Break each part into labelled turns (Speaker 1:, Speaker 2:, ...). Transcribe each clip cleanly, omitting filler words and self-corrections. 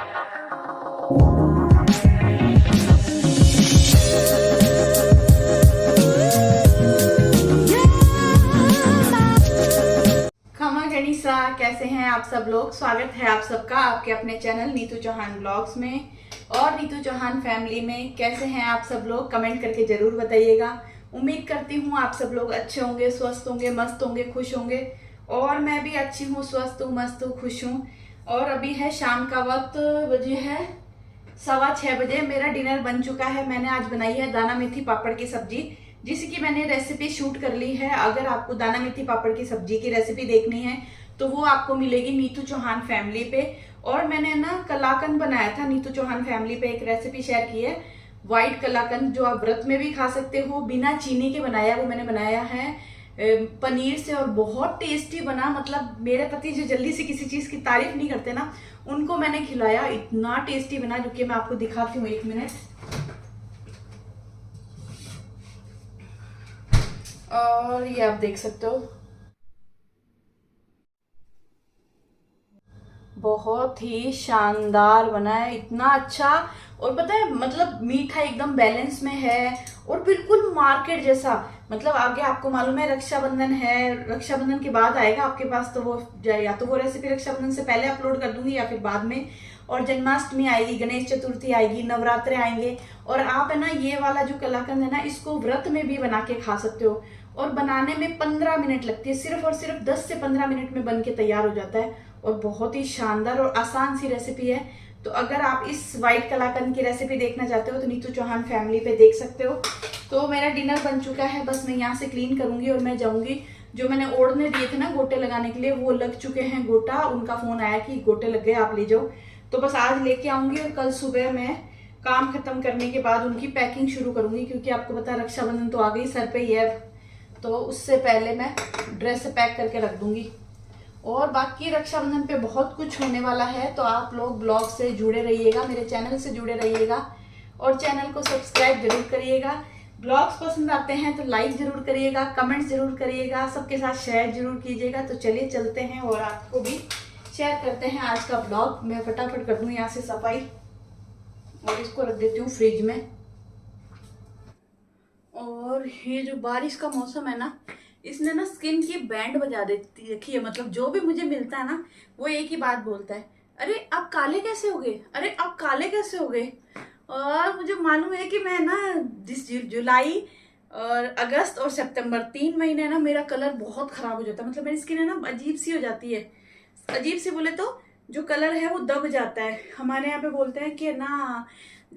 Speaker 1: कैसे हैं आप सब लोग। स्वागत है आप सबका आपके अपने चैनल नीतू चौहान ब्लॉग्स में और नीतू चौहान फैमिली में। कैसे हैं आप सब लोग, कमेंट करके जरूर बताइएगा। उम्मीद करती हूँ आप सब लोग अच्छे होंगे, स्वस्थ होंगे, मस्त होंगे, खुश होंगे। और मैं भी अच्छी हूँ, स्वस्थ हूँ, मस्त हूँ, खुश हूँ। और अभी है शाम का वक्त, बजे है 6:15 बजे। मेरा डिनर बन चुका है। मैंने आज बनाई है दाना मेथी पापड़ की सब्जी, जिसकी मैंने रेसिपी शूट कर ली है। अगर आपको दाना मेथी पापड़ की सब्जी की रेसिपी देखनी है तो वो आपको मिलेगी नीतू चौहान फैमिली पे। और मैंने ना कलाकंद बनाया था, नीतू चौहान फैमिली पे एक रेसिपी शेयर की है, व्हाइट कलाकंद, जो आप व्रत में भी खा सकते हो, बिना चीनी के बनाया। वो मैंने बनाया है पनीर से और बहुत टेस्टी बना। मतलब मेरे पति जो जल्दी से किसी चीज की तारीफ नहीं करते ना, उनको मैंने खिलाया, इतना टेस्टी बना, जो कि मैं आपको दिखाती हूँ। 1 मिनट। और ये आप देख सकते हो, बहुत ही शानदार बना है, इतना अच्छा। और पता है, मतलब मीठा एकदम बैलेंस में है और बिल्कुल मार्केट जैसा। मतलब आगे आपको मालूम है रक्षाबंधन है, रक्षाबंधन के बाद आएगा आपके पास, तो वो या तो वो रेसिपी रक्षाबंधन से पहले अपलोड कर दूंगी या फिर बाद में। और जन्माष्टमी आएगी, गणेश चतुर्थी आएगी, नवरात्रे आएंगे। और आप है ना, ये वाला जो कलाकंद है ना, इसको व्रत में भी बना के खा सकते हो। और बनाने में 15 मिनट लगती है, सिर्फ और सिर्फ 10 से 15 मिनट में बन के तैयार हो जाता है। और बहुत ही शानदार और आसान सी रेसिपी है। तो अगर आप इस व्हाइट कलाकंद की रेसिपी देखना चाहते हो तो नीतू चौहान फैमिली पे देख सकते हो। तो मेरा डिनर बन चुका है, बस मैं यहाँ से क्लीन करूंगी और मैं जाऊंगी। जो मैंने ओढ़ने दिए थे ना गोटे लगाने के लिए, वो लग चुके हैं गोटा। उनका फोन आया कि गोटे लग गए, आप ले जाओ। तो बस आज लेके आऊंगी और कल सुबह मैं काम खत्म करने के बाद उनकी पैकिंग शुरू करूंगी, क्योंकि आपको पता रक्षाबंधन तो आ गई सर पे ही है। तो उससे पहले मैं ड्रेस पैक करके रख दूंगी। और बाकी रक्षाबंधन पे बहुत कुछ होने वाला है, तो आप लोग ब्लॉग से जुड़े रहिएगा, मेरे चैनल से जुड़े रहिएगा और चैनल को सब्सक्राइब जरूर करिएगा। ब्लॉग्स पसंद आते हैं तो लाइक जरूर करिएगा, कमेंट्स जरूर करिएगा, सबके साथ शेयर जरूर कीजिएगा। तो चलिए चलते हैं और आपको भी शेयर करते हैं आज का ब्लॉग। मैं फटाफट कर दूँ यहाँ से सफाई और इसको रख देती हूँ फ्रिज में। और ये जो बारिश का मौसम है ना, इसने ना स्किन की बैंड बजा देती रखी है। मतलब जो भी मुझे मिलता है ना, वो एक ही बात बोलता है, अरे आप काले कैसे हो गए, अरे आप काले कैसे हो गए। और मुझे मालूम है कि मैं ना जुलाई और अगस्त और सितंबर 3 महीने ना मेरा कलर बहुत खराब हो जाता है। मतलब मेरी स्किन है ना अजीब सी हो जाती है। अजीब सी बोले तो जो कलर है वो दब जाता है। हमारे यहाँ पे बोलते हैं कि ना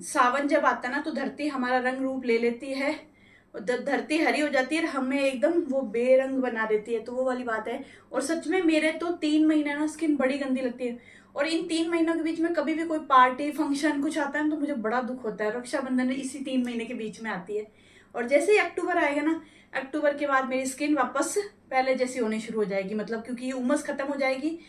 Speaker 1: सावन जब आता है ना, तो धरती हमारा रंग रूप ले लेती है, धरती हरी हो जाती है, हमें एकदम वो बेरंग बना देती है। तो वो वाली बात है। और सच में मेरे तो 3 महीने ना स्किन बड़ी गंदी लगती है। और इन 3 महीनों के बीच में कभी भी कोई पार्टी फंक्शन कुछ आता है तो मुझे बड़ा दुख होता है। रक्षाबंधन इसी 3 महीने के बीच में आती है। और जैसे ही अक्टूबर आएगा ना, अक्टूबर के बाद मेरी स्किन वापस पहले जैसी होनी शुरू हो जाएगी। मतलब क्योंकि उमस खत्म हो जाएगी,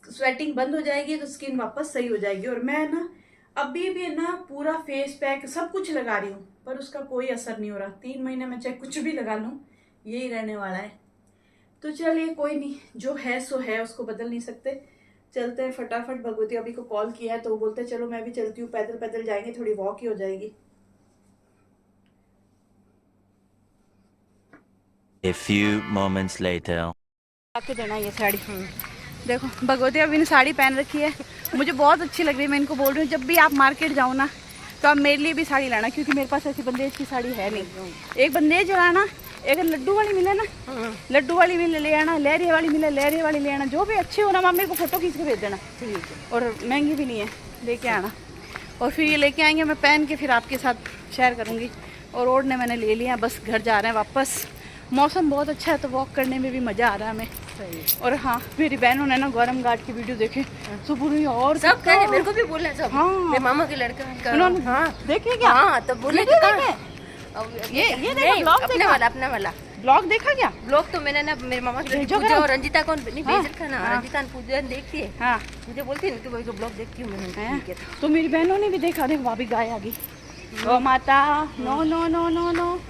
Speaker 1: स्वेटिंग बंद हो जाएगी, तो स्किन वापस सही हो जाएगी। और मैं ना अभी भी ना पूरा फेस पैक सब कुछ लगा रही हूँ, पर उसका कोई असर नहीं हो रहा। 3 महीने में चाहे कुछ भी लगा लूँ, यही रहने वाला है। तो चलिए कोई नहीं, जो है सो है, उसको बदल नहीं सकते। चलते हैं फटाफट। भगवती अभी को कॉल किया है तो वो बोलते चलो मैं भी चलती हूँ, पैदल पैदल जाएंगे, थोड़ी वॉक ही हो जाएगी।
Speaker 2: A few moments later.
Speaker 1: आके देना ये साड़ी। देखो भगवती अभी ने साड़ी पहन रखी है, मुझे बहुत अच्छी लग रही है। मैं इनको बोल रही हूँ जब भी आप मार्केट जाओ ना, तो आप मेरे लिए भी साड़ी लाना, क्योंकि मेरे पास ऐसी बंदेज की साड़ी है नहीं। एक बंदेज लाना, एक लड्डू वाली मिले ना, लड्डू वाली मिले ले आना, लहरिया वाली मिले लहरिया वाली ले आना। जो भी अच्छी हो ना, मम्मी को फोटो खींच के भेज देना, और महंगी भी नहीं है, लेके आना। और फिर ये लेके आएंगे, मैं पहन के फिर आपके साथ शेयर करूँगी। और ओढ़ने मैंने ले लिया, बस घर जा रहे हैं वापस। मौसम बहुत अच्छा है तो वॉक करने में भी मज़ा आ रहा है हमें। और हाँ, मेरी बहनों ने ना गौरम घाट की वीडियो देखे तो पूरी, और
Speaker 3: सब कहे, मेरे को भी बोला सब।
Speaker 1: हाँ,
Speaker 3: मेरे मामा के लड़का
Speaker 1: उन्होंने देखे क्या?
Speaker 3: हाँ, तब बोले कि
Speaker 1: ये देखो ब्लॉग,
Speaker 3: अपना वाला
Speaker 1: ब्लॉग देखा क्या?
Speaker 3: ब्लॉग तो मैंने ना मेरे मामा की पूजा और रंजिता कौन नहीं भेज रखा ना। रंजिता पूजा देखती है। हाँ, मुझे बोलती है कि भाई तो ब्लॉग देखती हूँ मैंने।
Speaker 1: तो मेरी बहनों ने भी देखा। देखो भाभी गाय आ गई। गौ माता, no no no no no,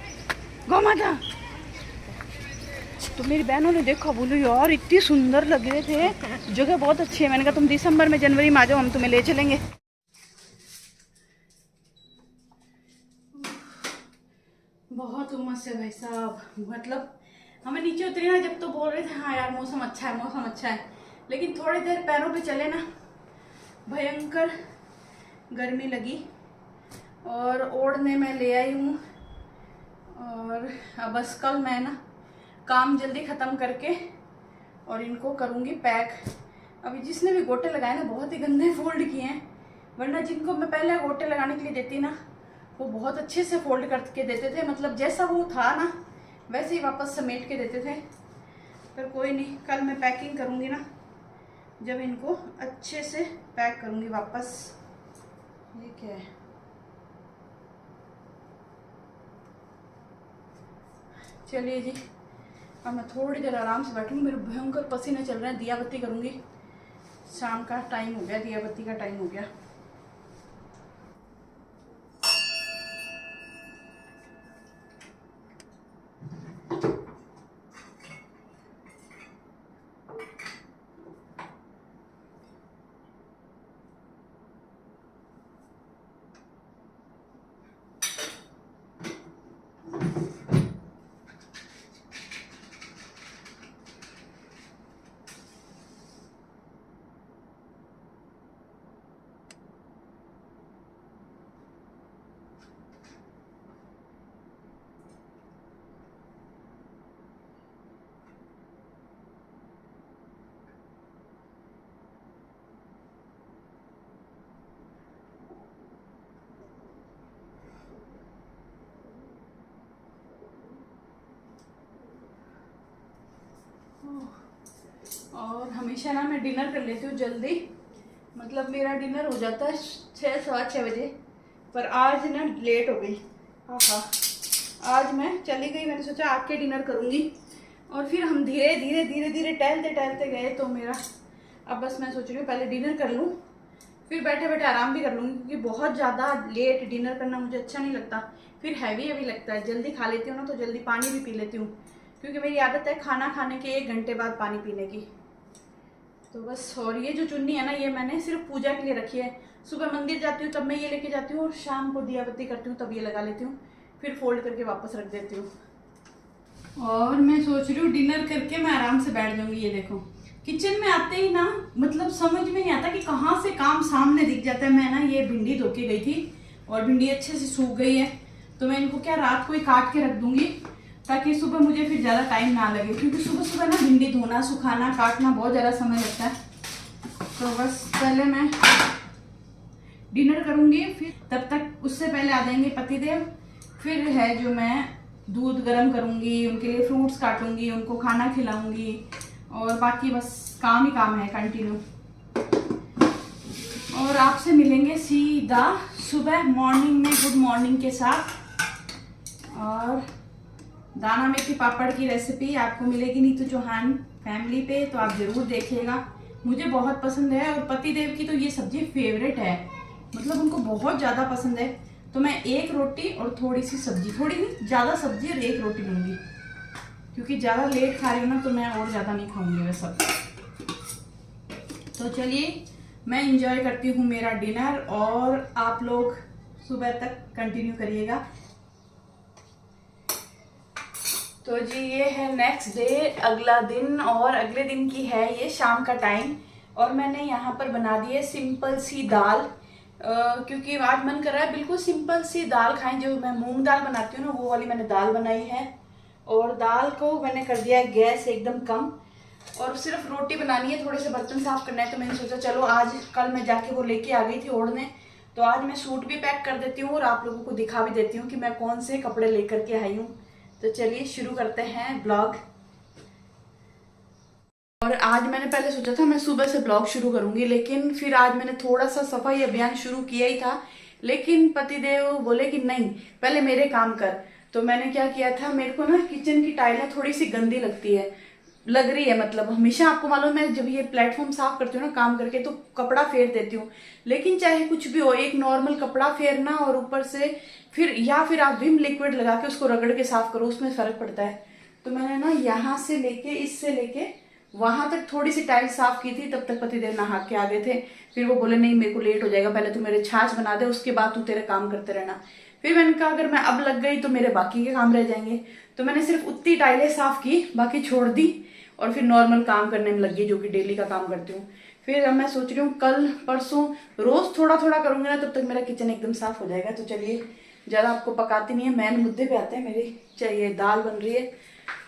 Speaker 1: गौ माता। तो मेरी बहनों ने देखा, बोलो यार इतनी सुंदर लग रहे थे, जगह बहुत अच्छी है। मैंने कहा तुम दिसंबर में जनवरी में आ जाओ, हम तुम्हें ले चलेंगे। बहुत उमस है भाई साहब, मतलब हमें नीचे उतरे ना जब तो बोल रहे थे हाँ यार मौसम अच्छा है, मौसम अच्छा है, लेकिन थोड़ी देर पैरों पे चले ना भयंकर गर्मी लगी और ओढ़ने में ले आई हूँ। और अब बस कल मैं ना काम जल्दी ख़त्म करके और इनको करूँगी पैक। अभी जिसने भी गोटे लगाए ना बहुत ही गंदे फोल्ड किए हैं, वरना जिनको मैं पहले गोटे लगाने के लिए देती ना वो बहुत अच्छे से फोल्ड करके देते थे, मतलब जैसा वो था ना वैसे ही वापस समेट के देते थे। पर कोई नहीं, कल मैं पैकिंग करूँगी ना जब इनको अच्छे से पैक करूँगी वापस। ये क्या है, चलिए जी अब मैं थोड़ी देर आराम से बैठूँगी, मेरे भयंकर पसीने चल रहे हैं। दिया बत्ती करूँगी, शाम का टाइम हो गया, दिया बत्ती का टाइम हो गया। और हमेशा ना मैं डिनर कर लेती हूँ जल्दी, मतलब मेरा डिनर हो जाता है 6-6:15 बजे, पर आज ना लेट हो गई। हाँ, आज मैं चली गई, मैंने सोचा आके डिनर करूँगी और फिर हम धीरे धीरे टहलते टहलते गए। तो मेरा अब बस मैं सोच रही हूँ पहले डिनर कर लूँ, फिर बैठे बैठे आराम भी कर लूँगी, क्योंकि बहुत ज़्यादा लेट डिनर करना मुझे अच्छा नहीं लगता, फिर हैवी लगता है। जल्दी खा लेती हूँ ना तो जल्दी पानी भी पी लेती हूँ, क्योंकि मेरी आदत है खाना खाने के 1 घंटे बाद पानी पीने की। तो बस, और ये जो चुन्नी है ना ये मैंने सिर्फ पूजा के लिए रखी है। सुबह मंदिर जाती हूँ तब मैं ये लेके जाती हूँ और शाम को दिया बत्ती करती हूँ तब ये लगा लेती हूँ, फिर फोल्ड करके वापस रख देती हूँ। और मैं सोच रही हूँ डिनर करके मैं आराम से बैठ जाऊँगी। ये देखो किचन में आते ही ना मतलब समझ में नहीं आता कि कहाँ से काम सामने दिख जाता है। मैं ना ये भिंडी धो के गई थी और भिंडी अच्छे से सूख गई है, तो मैं इनको क्या रात को ही काट के रख दूंगी ताकि सुबह मुझे फिर ज़्यादा टाइम ना लगे, क्योंकि सुबह सुबह ना भिंडी धोना, सुखाना, काटना बहुत ज़्यादा समय लगता है। तो बस पहले मैं डिनर करूँगी, फिर तब तक उससे पहले आ जाएंगे पतिदेव। फिर है जो मैं दूध गर्म करूँगी, उनके लिए फ्रूट्स काटूँगी, उनको खाना खिलाऊँगी और बाकी बस काम ही काम है कंटिन्यू। और आपसे मिलेंगे सीधा सुबह मॉर्निंग में गुड मॉर्निंग के साथ। और दाना मेथी पापड़ की रेसिपी आपको मिलेगी नीतू चौहान फैमिली पे, तो आप ज़रूर देखिएगा, मुझे बहुत पसंद है। और पतिदेव की तो ये सब्जी फेवरेट है, मतलब उनको बहुत ज़्यादा पसंद है। तो मैं 1 रोटी और थोड़ी सी सब्जी, थोड़ी नहीं ज़्यादा सब्जी और 1 रोटी लूँगी, क्योंकि ज़्यादा लेट खा रही हूँ ना तो मैं और ज़्यादा नहीं खाऊंगी वह सब। तो चलिए मैं इंजॉय करती हूँ मेरा डिनर और आप लोग सुबह तक कंटिन्यू करिएगा। तो जी ये है नेक्स्ट डे, अगला दिन, और अगले दिन की है ये शाम का टाइम। और मैंने यहाँ पर बना दी है सिंपल सी दाल, क्योंकि आज मन कर रहा है बिल्कुल सिंपल सी दाल खाएं। जो मैं मूंग दाल बनाती हूँ ना वो वाली मैंने दाल बनाई है, और दाल को मैंने कर दिया है गैस एकदम कम, और सिर्फ रोटी बनानी है, थोड़े से बर्तन साफ करना है। तो मैंने सोचा चलो आज, कल मैं जाके वो लेके आ गई थी ओढ़ने, तो आज मैं सूट भी पैक कर देती हूँ और आप लोगों को दिखा भी देती हूँ कि मैं कौन से कपड़े लेकर के आई हूँ। तो चलिए शुरू करते हैं ब्लॉग। और आज मैंने पहले सोचा था मैं सुबह से ब्लॉग शुरू करूंगी, लेकिन फिर आज मैंने थोड़ा सा सफाई अभियान शुरू किया ही था, लेकिन पतिदेव बोले कि नहीं पहले मेरे काम कर। तो मैंने क्या किया था, मेरे को ना किचन की टाइलें थोड़ी सी गंदी लग रही है, मतलब हमेशा आपको मालूम है जब ये प्लेटफॉर्म साफ करती हूँ ना काम करके तो कपड़ा फेर देती हूँ, लेकिन चाहे कुछ भी हो एक नॉर्मल कपड़ा फेरना और ऊपर से फिर आप विम लिक्विड लगा के उसको रगड़ के साफ करो, उसमें फर्क पड़ता है। तो मैंने ना यहाँ से लेके इससे लेके वहां तक थोड़ी सी टाइल साफ की थी, तब तक पतिदेव नहा के आ गए थे। फिर वो बोले नहीं मेरे को लेट हो जाएगा, पहले तू मेरे छाछ बना दे उसके बाद तू तेरे काम करते रहना। फिर मैंने कहा अगर मैं अब लग गई तो मेरे बाकी के काम रह जाएंगे, तो मैंने सिर्फ उतनी टाइलें साफ की, बाकी छोड़ दी और फिर नॉर्मल काम करने में लग गई, जो कि डेली का काम करती हूँ। फिर अब मैं सोच रही हूँ कल परसों रोज थोड़ा थोड़ा करूँगी ना, तब तक मेरा किचन एकदम साफ हो जाएगा। तो चलिए ज़्यादा आपको पकाती नहीं है, मेन मुद्दे पे आते हैं। मेरी चाहिए दाल बन रही है,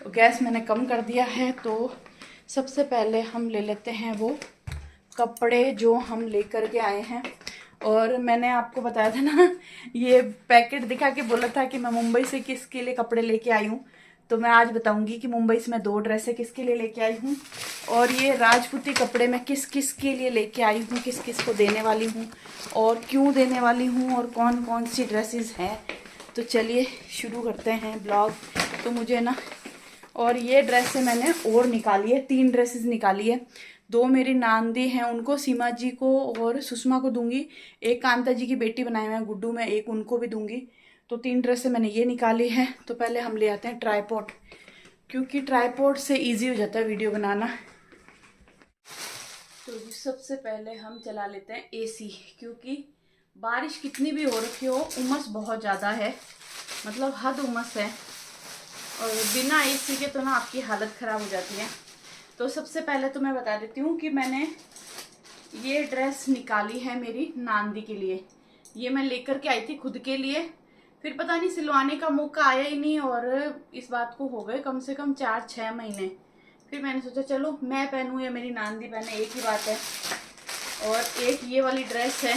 Speaker 1: गैस मैंने कम कर दिया है। तो सबसे पहले हम ले लेते हैं वो कपड़े जो हम लेकर के आए हैं। और मैंने आपको बताया था ना, ये पैकेट दिखा के बोला था कि मैं मुंबई से किसके लिए कपड़े लेके आई हूँ। तो मैं आज बताऊंगी कि मुंबई से मैं 2 ड्रेसें किसके लिए लेके आई हूँ, और ये राजपूती कपड़े मैं किस किस के लिए लेके आई हूँ, किस किस को देने वाली हूँ और क्यों देने वाली हूँ, और कौन कौन सी ड्रेसेस हैं। तो चलिए शुरू करते हैं ब्लॉग। तो मुझे ना, और ये ड्रेसें मैंने और निकाली है, 3 ड्रेसेस निकाली है। 2 मेरी नांदी हैं, उनको सीमा जी को और सुषमा को दूंगी। एक कांता जी की बेटी बनाए हुए हैं गुड्डू, मैं एक उनको भी दूंगी। तो 3 ड्रेसें मैंने ये निकाली है। तो पहले हम ले आते हैं ट्राईपॉड, क्योंकि ट्राईपॉड से इजी हो जाता है वीडियो बनाना। तो सबसे पहले हम चला लेते हैं एसी, क्योंकि बारिश कितनी भी हो रखी हो, उमस बहुत ज़्यादा है, मतलब हद उमस है। और बिना एसी के तो ना आपकी हालत ख़राब हो जाती है। तो सबसे पहले तो मैं बता देती हूँ कि मैंने ये ड्रेस निकाली है मेरी नांदी के लिए। ये मैं लेकर के आई थी खुद के लिए, फिर पता नहीं सिलवाने का मौका आया ही नहीं, और इस बात को हो गए कम से कम 4-6 महीने। फिर मैंने सोचा चलो मैं पहनूँ या मेरी नांदी पहने, एक ही बात है। और एक ये वाली ड्रेस है,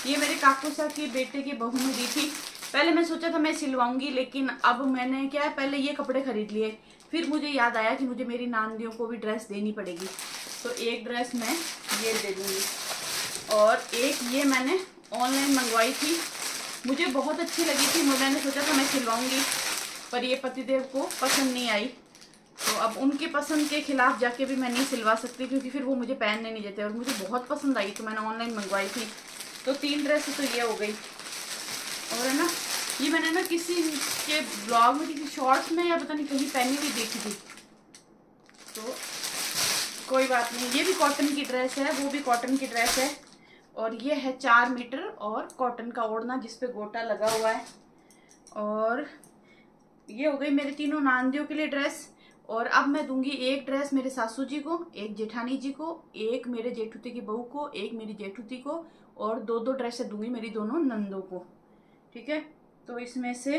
Speaker 1: ये मेरे काकूसा की बेटे की बहू ने दी थी। पहले मैं सोचा था मैं सिलवाऊंगी, लेकिन अब मैंने क्या है, पहले ये कपड़े खरीद लिए, फिर मुझे याद आया कि मुझे मेरी नानियों को भी ड्रेस देनी पड़ेगी। तो एक ड्रेस मैं ये दे दूँगी, और एक ये मैंने ऑनलाइन मंगवाई थी, मुझे बहुत अच्छी लगी थी। मैंने सोचा था मैं सिलवाऊंगी, पर ये पतिदेव को पसंद नहीं आई। तो अब उनके पसंद के खिलाफ जाके भी मैं नहीं सिलवा सकती, क्योंकि फिर वो मुझे पहनने नहीं देते, और मुझे बहुत पसंद आई तो मैंने ऑनलाइन मंगवाई थी। तो 3 ड्रेस तो ये हो गई। और है ना, ये मैंने ना किसी के ब्लॉग में, किसी शॉर्ट्स में या पता नहीं कहीं पहनी हुई देखी थी। तो कोई बात नहीं, ये भी कॉटन की ड्रेस है, वो भी कॉटन की ड्रेस है। और ये है 4 मीटर और कॉटन का ओढ़ना जिसपे गोटा लगा हुआ है। और ये हो गई मेरे तीनों नांदियों के लिए ड्रेस। और अब मैं दूंगी एक ड्रेस मेरे सासू जी को, एक जेठानी जी को, एक मेरे जेठूती की बहू को, एक मेरी जेठूती को, और 2-2 ड्रेसें दूंगी मेरी दोनों नंदों को। ठीक है, तो इसमें से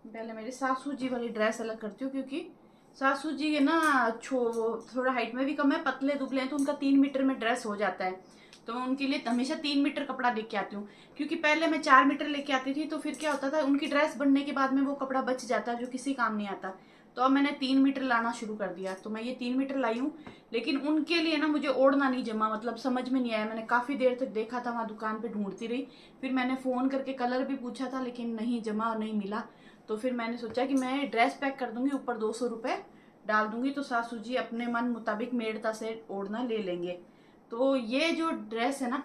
Speaker 1: पहले मेरे सासू जी वाली ड्रेस अलग करती हूँ, क्योंकि सासू जी है ना थोड़ा हाइट में भी कम है, पतले दुबले हैं, तो उनका 3 मीटर में ड्रेस हो जाता है। तो मैं उनके लिए हमेशा 3 मीटर कपड़ा लेके आती हूँ, क्योंकि पहले मैं 4 मीटर लेके आती थी, तो फिर क्या होता था उनकी ड्रेस बनने के बाद में वो कपड़ा बच जाता है जो किसी काम नहीं आता। तो अब मैंने 3 मीटर लाना शुरू कर दिया, तो मैं ये 3 मीटर लाई हूँ। लेकिन उनके लिए ना मुझे ओढ़ना नहीं जमा, मतलब समझ में नहीं आया। मैंने काफ़ी देर तक देखा था, वहाँ दुकान पे ढूंढती रही, फिर मैंने फ़ोन करके कलर भी पूछा था, लेकिन नहीं जमा और नहीं मिला। तो फिर मैंने सोचा कि मैं ड्रेस पैक कर दूंगी, ऊपर 200 रुपये डाल दूंगी, तो सासू जी अपने मन मुताबिक मेड़ता से ओढ़ना ले लेंगे। तो ये जो ड्रेस है ना,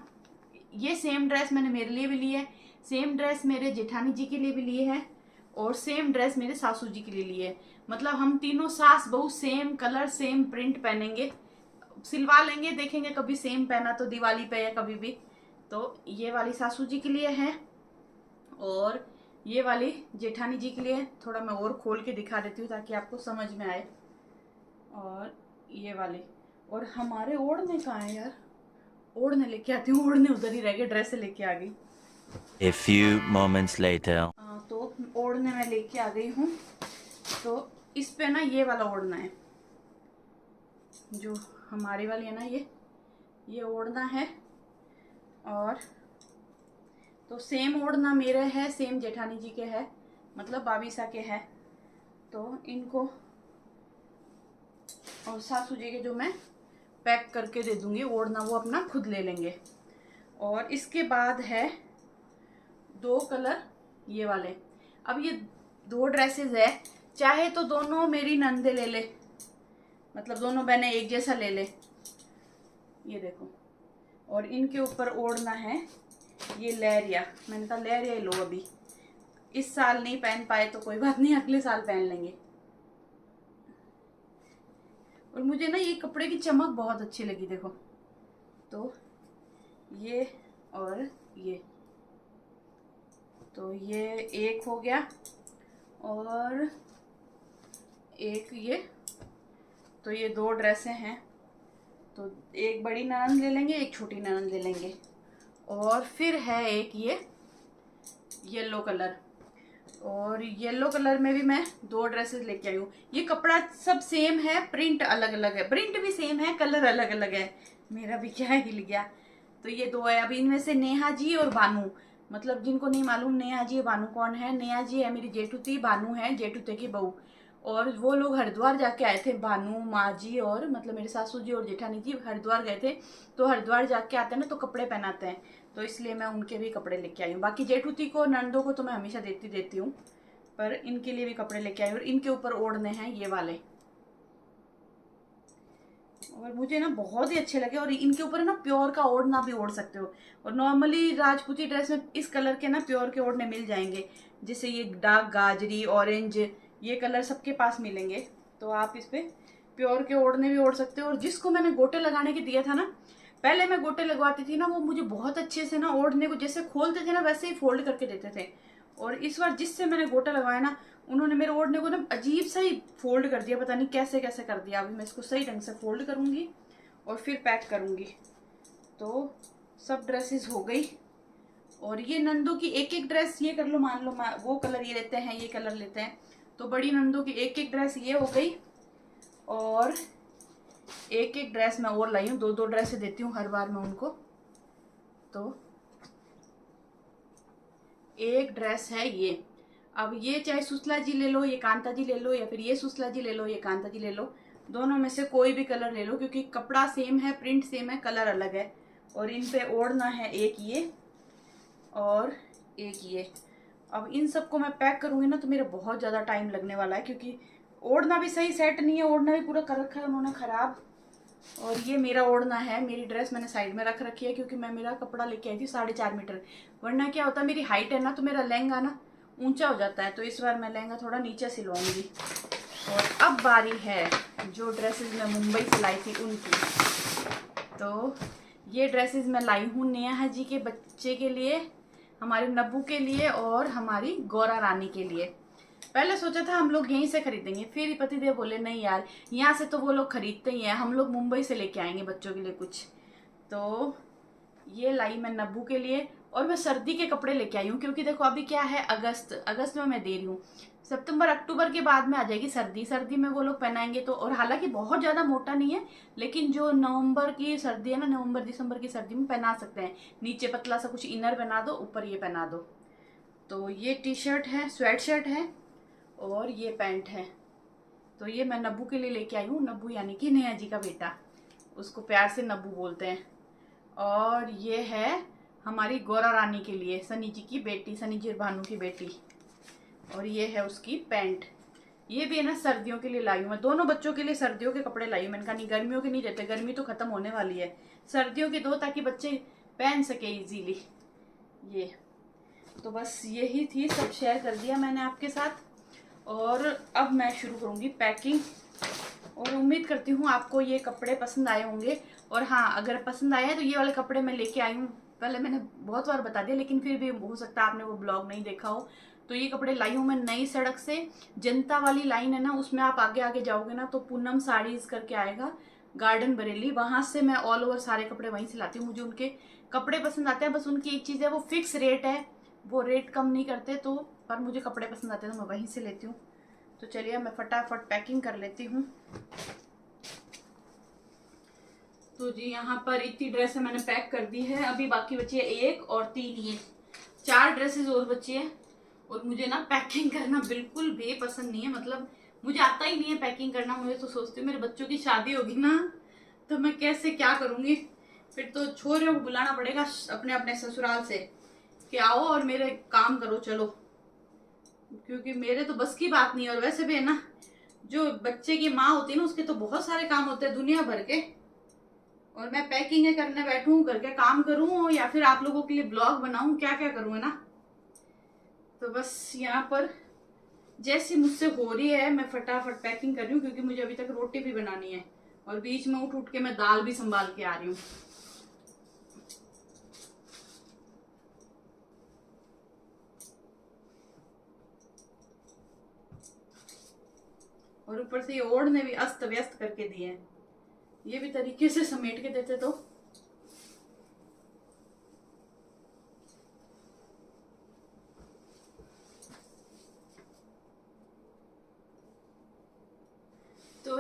Speaker 1: ये सेम ड्रेस मैंने मेरे लिए भी ली है, सेम ड्रेस मेरे जेठानी जी के लिए भी लिए है, और सेम ड्रेस मेरे सासू जी के लिए लिए है। मतलब हम तीनों सास बहू सेम कलर सेम प्रिंट पहनेंगे, सिलवा लेंगे, देखेंगे कभी सेम पहना तो दिवाली पे या कभी भी। तो ये वाली सासू जी के लिए है, और ये वाली जेठानी जी के लिए। थोड़ा मैं और खोल के दिखा देती हूँ ताकि आपको समझ में आए। और ये वाले, और हमारे ओढ़ने कहाँ है यार, ओढ़ने लेके आती हूँ, ओढ़ने उधर ही रह गए, ड्रेस लेके आ गई।
Speaker 2: A few moments later.
Speaker 1: तो ओढ़ने मैं लेके आ गई हूँ। तो इस पे ना ये वाला ओढ़ना है, जो हमारी वाली है ना, ये ओढ़ना है। और तो सेम ओढ़ना मेरे है, सेम जेठानी जी के है, मतलब बाबीसा के है। तो इनको और सासू जी के जो मैं पैक करके दे दूंगी ओढ़ना, वो अपना खुद ले लेंगे। और इसके बाद है 2 कलर ये वाले। अब ये 2 ड्रेसेस है, चाहे तो दोनों मेरी नंदे ले ले, मतलब दोनों बहनें एक जैसा ले ले, ये देखो। और इनके ऊपर ओढ़ना है ये लहरिया, मैंने कहा लहरिया ही लो, अभी इस साल नहीं पहन पाए तो कोई बात नहीं, अगले साल पहन लेंगे। और मुझे ना ये कपड़े की चमक बहुत अच्छी लगी, देखो। तो ये और ये तो ये एक हो गया और एक ये, तो ये 2 ड्रेसें हैं। तो एक बड़ी ननद ले लेंगे, एक छोटी ननद ले लेंगे। और फिर है एक ये येलो कलर, और येलो कलर में भी मैं 2 ड्रेसेस लेके आई हूँ। ये कपड़ा सब सेम है, प्रिंट अलग अलग है, प्रिंट भी सेम है, कलर अलग अलग है। मेरा भी क्या हिल गया। तो ये 2 है। अभी इनमें से नेहा जी और बानू, मतलब जिनको नहीं मालूम नेहा जी और बानू कौन है, नेहा जी है मेरी जेठूती, बानू है जेठूते की बहू। और वो लोग हरिद्वार जाके आए थे, बानू माँ जी और मतलब मेरे सासू जी और जेठानी जी हरिद्वार गए थे। तो हरिद्वार जाके आते हैं ना तो कपड़े पहनाते हैं, तो इसलिए मैं उनके भी कपड़े लेके आई हूँ। बाकी जेठूती को नंदों को तो मैं हमेशा देती हूँ, पर इनके लिए भी कपड़े लेके आई हूँ। और इनके ऊपर ओढ़ने हैं ये वाले, और मुझे ना बहुत ही अच्छे लगे। और इनके ऊपर ना प्योर का ओढ़ना भी ओढ़ सकते हो। और नॉर्मली राजपूती ड्रेस में इस कलर के ना प्योर के ओढ़ने मिल जाएंगे, जैसे ये डार्क गाजरी, ऑरेंज, ये कलर सबके पास मिलेंगे। तो आप इस पे प्योर के ओढ़ने भी ओढ़ सकते हो। और जिसको मैंने गोटे लगाने के दिया था ना, पहले मैं गोटे लगवाती थी ना, वो मुझे बहुत अच्छे से ना ओढ़ने को जैसे खोलते थे ना वैसे ही फोल्ड करके देते थे। और इस बार जिससे मैंने गोटा लगवाया ना, उन्होंने मेरे ओढ़ने को ना अजीब सा ही फोल्ड कर दिया, पता नहीं कैसे कैसे कर दिया। अभी मैं इसको सही ढंग से फोल्ड करूँगी और फिर पैक करूँगी। तो सब ड्रेसेस हो गई। और ये नंदों की एक एक ड्रेस, ये कर लो, मान लो वो कलर ये लेते हैं, ये कलर लेते हैं, तो बड़ी नंदों की एक एक ड्रेस ये हो गई। और एक एक ड्रेस मैं और लाई हूँ, 2 ड्रेसें देती हूँ हर बार मैं उनको। तो एक ड्रेस है ये। अब ये चाहे सुसला जी ले लो, ये कांता जी ले लो, या फिर ये सुसला जी ले लो, ये कांता जी ले लो, दोनों में से कोई भी कलर ले लो, क्योंकि कपड़ा सेम है, प्रिंट सेम है, कलर अलग है। और इन पे ओढ़ना है एक ये और एक ये। अब इन सबको मैं पैक करूँगी ना तो मेरा बहुत ज़्यादा टाइम लगने वाला है, क्योंकि ओढ़ना भी सही सेट नहीं है, ओढ़ना भी पूरा कर रखा है उन्होंने ख़राब। और ये मेरा ओढ़ना है, मेरी ड्रेस मैंने साइड में रख रखी है, क्योंकि मैं मेरा कपड़ा लेके आई थी 4.5 मीटर। वरना क्या होता है, मेरी हाइट है ना, तो मेरा लहंगा ना ऊंचा हो जाता है, तो इस बार मैं लहंगा थोड़ा नीचे सिलवाऊंगी। और अब बारी है जो ड्रेसेस मैं मुंबई से लाई थी उनकी। तो ये ड्रेसेस मैं लाई हूँ नेहा जी के बच्चे के लिए, हमारे नब्बू के लिए और हमारी गौरा रानी के लिए। पहले सोचा था हम लोग यहीं से खरीदेंगे, फिर पतिदेव बोले नहीं यार, यहाँ से तो वो लोग खरीदते ही हैं, हम लोग मुंबई से लेके आएंगे बच्चों के लिए कुछ। तो ये लाई मैं नब्बू के लिए। और मैं सर्दी के कपड़े लेके आई हूँ, क्योंकि देखो अभी क्या है, अगस्त में मैं दे रही हूँ, सितंबर अक्टूबर के बाद में आ जाएगी सर्दी। सर्दी में वो लोग पहनाएंगे तो, और हालांकि बहुत ज़्यादा मोटा नहीं है, लेकिन जो नवंबर की सर्दी है ना, नवंबर दिसंबर की सर्दी में पहना सकते हैं। नीचे पतला सा कुछ इनर पहना दो, ऊपर ये पहना दो। तो ये टी शर्ट है, स्वेट शर्ट है, और ये पैंट है। तो ये मैं नब्बू के लिए लेके आई हूँ। नब्बू यानी कि नेहा जी का बेटा, उसको प्यार से नब्बू बोलते हैं। और ये है हमारी गौरा रानी के लिए, सनी जी की बेटी, सनी जी और भानु की बेटी। और ये है उसकी पैंट। ये भी है ना सर्दियों के लिए लाई हूँ मैं, दोनों बच्चों के लिए सर्दियों के कपड़े लाई हूँ। मैंने कहा नहीं गर्मियों के नहीं देते, गर्मी तो खत्म होने वाली है, सर्दियों के दो ताकि बच्चे पहन सके इजीली। ये तो बस यही थी, सब शेयर कर दिया मैंने आपके साथ। और अब मैं शुरू करूँगी पैकिंग। और उम्मीद करती हूँ आपको ये कपड़े पसंद आए होंगे। और हाँ, अगर पसंद आए हैं तो ये वाले कपड़े मैं लेके आई हूँ, पहले मैंने बहुत बार बता दिया, लेकिन फिर भी हो सकता है आपने वो ब्लॉग नहीं देखा हो। तो ये कपड़े लाई हूँ मैं नई सड़क से, जनता वाली लाइन है ना, उसमें आप आगे आगे जाओगे ना तो पूनम साड़ीज करके आएगा, गार्डन बरेली, वहाँ से मैं ऑल ओवर सारे कपड़े वहीं से लाती हूँ। मुझे उनके कपड़े पसंद आते हैं, बस उनकी एक चीज़ है, वो फिक्स रेट है, वो रेट कम नहीं करते। तो पर मुझे कपड़े पसंद आते हैं तो मैं वहीं से लेती हूँ। तो चलिए मैं फटाफट पैकिंग कर लेती हूँ। तो जी यहाँ पर इतनी ड्रेसें मैंने पैक कर दी है, अभी बाकी बची है 1 और 3, ये 4 ड्रेसेस और बची है। और मुझे ना पैकिंग करना बिल्कुल भी पसंद नहीं है, मतलब मुझे आता ही नहीं है पैकिंग करना। मुझे तो सोचती हूँ मेरे बच्चों की शादी होगी ना तो मैं कैसे क्या करूँगी, फिर तो छोरियों को बुलाना पड़ेगा अपने अपने ससुराल से कि आओ और मेरे काम करो चलो, क्योंकि मेरे तो बस की बात नहीं है। और वैसे भी है ना, जो बच्चे की माँ होती है ना, उसके तो बहुत सारे काम होते हैं दुनिया भर के। और मैं पैकिंग करने बैठूं, घर के काम करूं, या फिर आप लोगों के लिए ब्लॉग बनाऊं, क्या क्या करूं, है ना। तो बस यहाँ पर जैसी मुझसे हो रही है मैं फटाफट पैकिंग कर रही हूँ, क्योंकि मुझे अभी तक रोटी भी बनानी है और बीच में उठ उठ के मैं दाल भी संभाल के आ रही हूँ। और ऊपर से ये ओढ़ने भी अस्त व्यस्त करके दिए हैं। ये भी तरीके से समेट के देते तो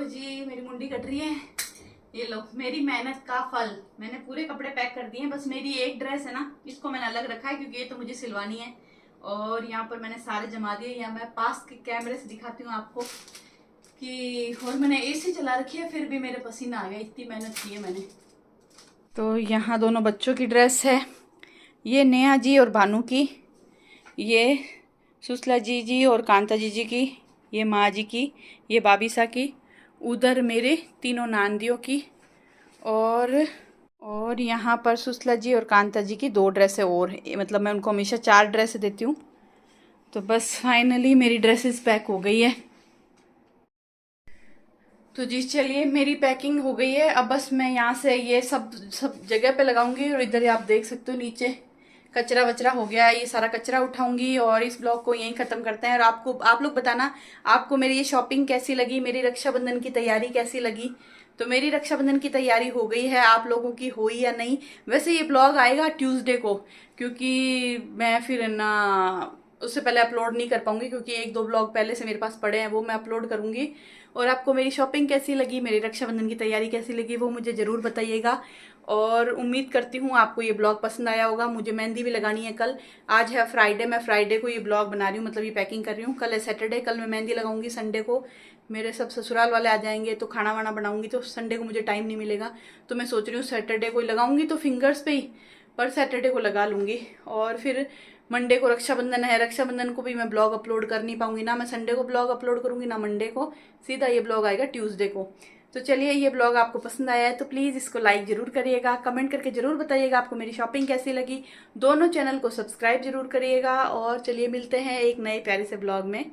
Speaker 1: जी मेरी मुंडी कट रही है। ये लो मेरी मेहनत का फल। मैंने पूरे कपड़े पैक कर दिए हैं, बस मेरी एक ड्रेस है ना, इसको मैंने अलग रखा है क्योंकि ये तो मुझे सिलवानी है। और यहाँ पर मैंने सारे जमा दिए। या मैं पास के कैमरे से दिखाती हूँ आपको कि, और मैंने एसी चला रखी है फिर भी मेरे पसीना आ गया, इतनी मेहनत की है मैंने। तो यहाँ दोनों बच्चों की ड्रेस है, ये नेहा जी और भानु की, ये सुसला जी और कांता जी की, ये माँ जी की, ये बाबीसा की, उधर मेरे तीनों नांदियों की, और यहाँ पर सुसला जी और कांता जी की 2 ड्रेसें और है। मतलब मैं उनको हमेशा 4 ड्रेसें देती हूँ। तो बस फाइनली मेरी ड्रेसेस पैक हो गई है। तो जी चलिए मेरी पैकिंग हो गई है। अब बस मैं यहाँ से ये सब जगह पे लगाऊंगी। और इधर आप देख सकते हो नीचे कचरा वचरा हो गया है, ये सारा कचरा उठाऊंगी और इस ब्लॉग को यहीं ख़त्म करते हैं। और आप लोग बताना आपको मेरी ये शॉपिंग कैसी लगी, मेरी रक्षाबंधन की तैयारी कैसी लगी। तो मेरी रक्षाबंधन की तैयारी हो गई है, आप लोगों की हुई या नहीं। वैसे ये ब्लॉग आएगा ट्यूसडे को, क्योंकि मैं फिर ना उससे पहले अपलोड नहीं कर पाऊंगी, क्योंकि 1-2 ब्लॉग पहले से मेरे पास पड़े हैं, वो मैं अपलोड करूंगी। और आपको मेरी शॉपिंग कैसी लगी, मेरी रक्षाबंधन की तैयारी कैसी लगी, वो मुझे ज़रूर बताइएगा। और उम्मीद करती हूँ आपको ये ब्लॉग पसंद आया होगा। मुझे मेहंदी भी लगानी है कल। आज है फ्राइडे, मैं फ्राइडे को ये ब्लॉग बना रही हूँ, मतलब ये पैकिंग कर रही हूँ। कल है सैटरडे, कल मैं मेहंदी लगाऊंगी। संडे को मेरे सब ससुराल वाले आ जाएंगे, तो खाना वाना बनाऊंगी, तो संडे को मुझे टाइम नहीं मिलेगा। तो मैं सोच रही हूँ सैटरडे को ही लगाऊंगी, तो फिंगर्स पे ही, पर सैटरडे को लगा लूँगी। और फिर मंडे को रक्षाबंधन है, रक्षाबंधन को भी मैं ब्लॉग अपलोड कर नहीं पाऊंगी, ना मैं संडे को ब्लॉग अपलोड करूंगी ना मंडे को, सीधा ये ब्लॉग आएगा ट्यूसडे को। तो चलिए ये ब्लॉग आपको पसंद आया है तो प्लीज़ इसको लाइक ज़रूर करिएगा, कमेंट करके ज़रूर बताइएगा आपको मेरी शॉपिंग कैसी लगी। दोनों चैनल को सब्सक्राइब जरूर करिएगा। और चलिए मिलते हैं एक नए प्यारे से ब्लॉग में।